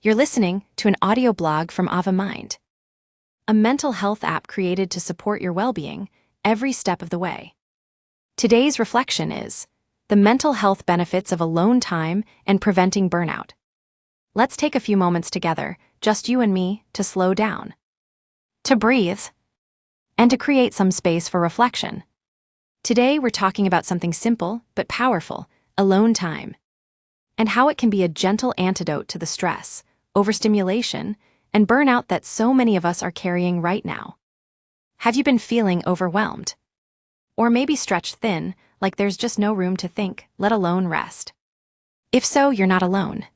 You're listening to an audio blog from Ava Mind, a mental health app created to support your well-being every step of the way. Today's reflection is the mental health benefits of alone time and preventing burnout. Let's take a few moments together, just you and me, to slow down, to breathe, and to create some space for reflection. Today, we're talking about something simple but powerful, alone time, and how it can be a gentle antidote to the stress, overstimulation, and burnout that so many of us are carrying right now. Have you been feeling overwhelmed? Or maybe stretched thin, like there's just no room to think, let alone rest? If so, you're not alone.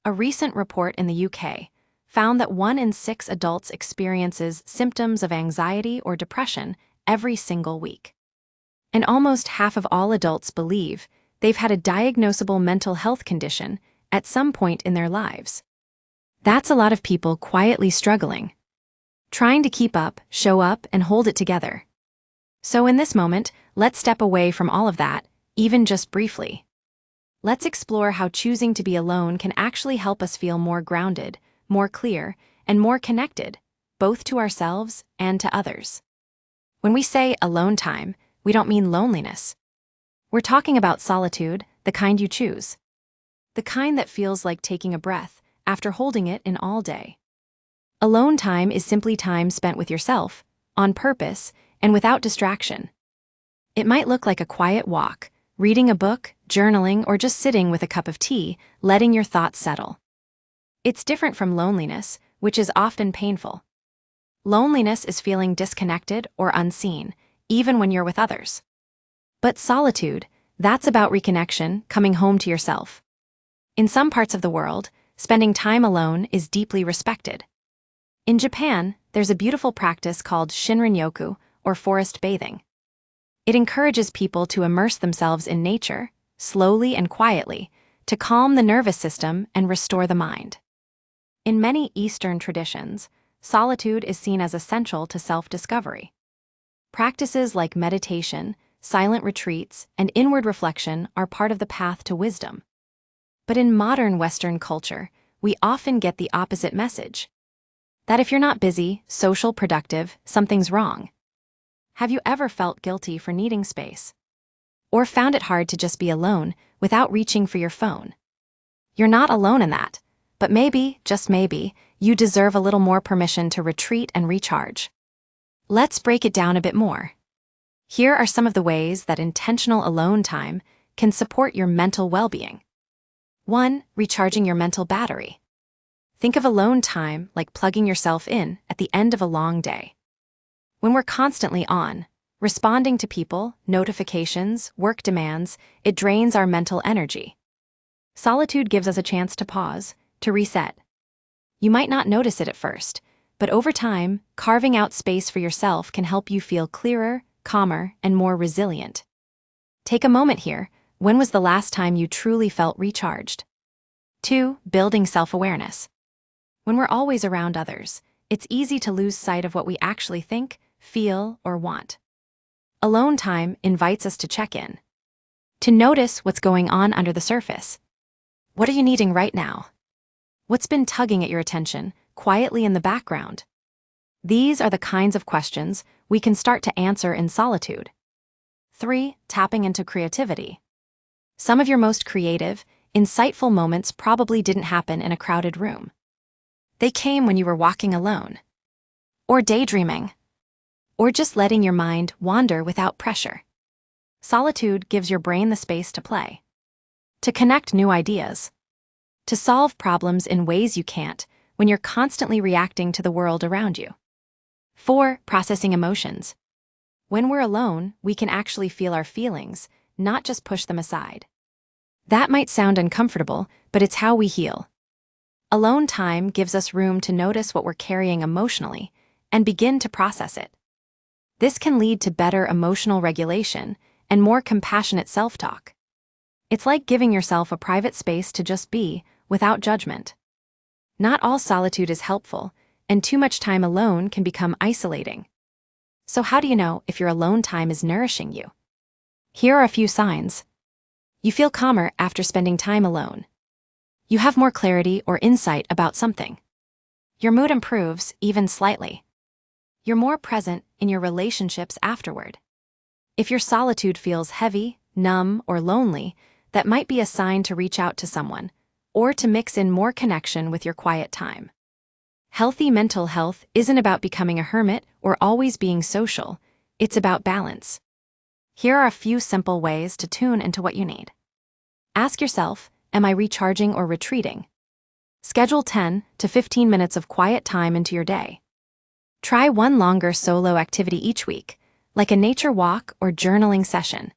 A recent report in the UK found that 1 in 6 adults experiences symptoms of anxiety or depression every single week. And almost half of all adults believe they've had a diagnosable mental health condition at some point in their lives. That's a lot of people quietly struggling, trying to keep up, show up, and hold it together. So in this moment, let's step away from all of that, even just briefly. Let's explore how choosing to be alone can actually help us feel more grounded, more clear, and more connected, both to ourselves and to others. When we say alone time, we don't mean loneliness. We're talking about solitude, the kind you choose. The kind that feels like taking a breath after holding it in all day. Alone time is simply time spent with yourself, on purpose, and without distraction. It might look like a quiet walk, reading a book, journaling, or just sitting with a cup of tea, letting your thoughts settle. It's different from loneliness, which is often painful. Loneliness is feeling disconnected or unseen, even when you're with others. But solitude, that's about reconnection, coming home to yourself. In some parts of the world, spending time alone is deeply respected. In Japan, there's a beautiful practice called shinrin-yoku, or forest bathing. It encourages people to immerse themselves in nature, slowly and quietly, to calm the nervous system and restore the mind. In many Eastern traditions, solitude is seen as essential to self-discovery. Practices like meditation, silent retreats, and inward reflection are part of the path to wisdom. But in modern Western culture, we often get the opposite message: that if you're not busy, social, productive, something's wrong. Have you ever felt guilty for needing space? Or found it hard to just be alone without reaching for your phone? You're not alone in that, but maybe, just maybe, you deserve a little more permission to retreat and recharge. Let's break it down a bit more. Here are some of the ways that intentional alone time can support your mental well-being. 1. Recharging your mental battery. Think of alone time like plugging yourself in at the end of a long day. When we're constantly on, responding to people, notifications, work demands, it drains our mental energy. Solitude gives us a chance to pause, to reset. You might not notice it at first, but over time, carving out space for yourself can help you feel clearer, calmer, and more resilient. Take a moment here. When was the last time you truly felt recharged? 2. Building self-awareness. When we're always around others, it's easy to lose sight of what we actually think, feel, or want. Alone time invites us to check in, to notice what's going on under the surface. What are you needing right now? What's been tugging at your attention, quietly in the background? These are the kinds of questions we can start to answer in solitude. 3. Tapping into creativity. Some of your most creative, insightful moments probably didn't happen in a crowded room. They came when you were walking alone, or daydreaming, or just letting your mind wander without pressure. Solitude gives your brain the space to play, to connect new ideas, to solve problems in ways you can't when you're constantly reacting to the world around you. 4. Processing emotions. When we're alone, we can actually feel our feelings, not just push them aside. That might sound uncomfortable, but it's how we heal. Alone time gives us room to notice what we're carrying emotionally and begin to process it. This can lead to better emotional regulation and more compassionate self-talk. It's like giving yourself a private space to just be, without judgment. Not all solitude is helpful, and too much time alone can become isolating. So how do you know if your alone time is nourishing you? Here are a few signs. You feel calmer after spending time alone. You have more clarity or insight about something. Your mood improves, even slightly. You're more present in your relationships afterward. If your solitude feels heavy, numb, or lonely, that might be a sign to reach out to someone, or to mix in more connection with your quiet time. Healthy mental health isn't about becoming a hermit or always being social, it's about balance. Here are a few simple ways to tune into what you need. Ask yourself, am I recharging or retreating? Schedule 10 to 15 minutes of quiet time into your day. Try one longer solo activity each week, like a nature walk or journaling session.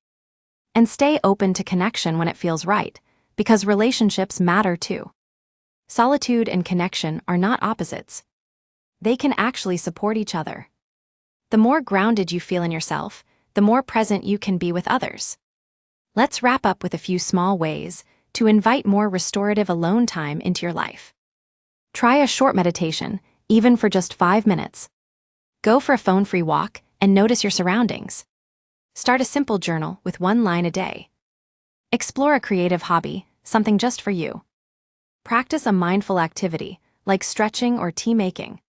And stay open to connection when it feels right, because relationships matter too. Solitude and connection are not opposites. They can actually support each other. The more grounded you feel in yourself, the more present you can be with others. Let's wrap up with a few small ways to invite more restorative alone time into your life. Try a short meditation, even for just 5 minutes. Go for a phone-free walk and notice your surroundings. Start a simple journal with 1 line a day. Explore a creative hobby, something just for you. Practice a mindful activity, like stretching or tea making.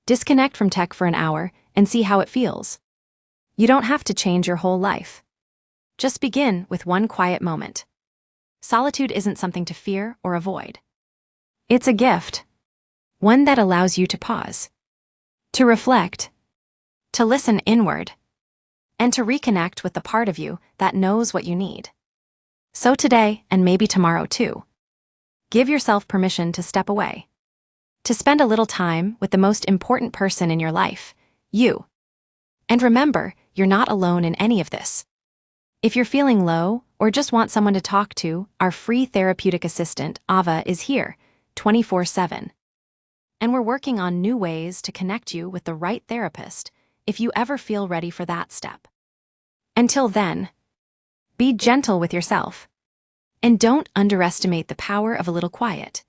Disconnect from tech for an hour and see how it feels. You don't have to change your whole life. Just begin with one quiet moment. Solitude isn't something to fear or avoid. It's a gift. One that allows you to pause, to reflect, to listen inward, and to reconnect with the part of you that knows what you need. So today, and maybe tomorrow too, give yourself permission to step away, to spend a little time with the most important person in your life, you. And remember, you're not alone in any of this. If you're feeling low or just want someone to talk to, our free therapeutic assistant, Ava, is here, 24/7. And we're working on new ways to connect you with the right therapist if you ever feel ready for that step. Until then, be gentle with yourself. And don't underestimate the power of a little quiet.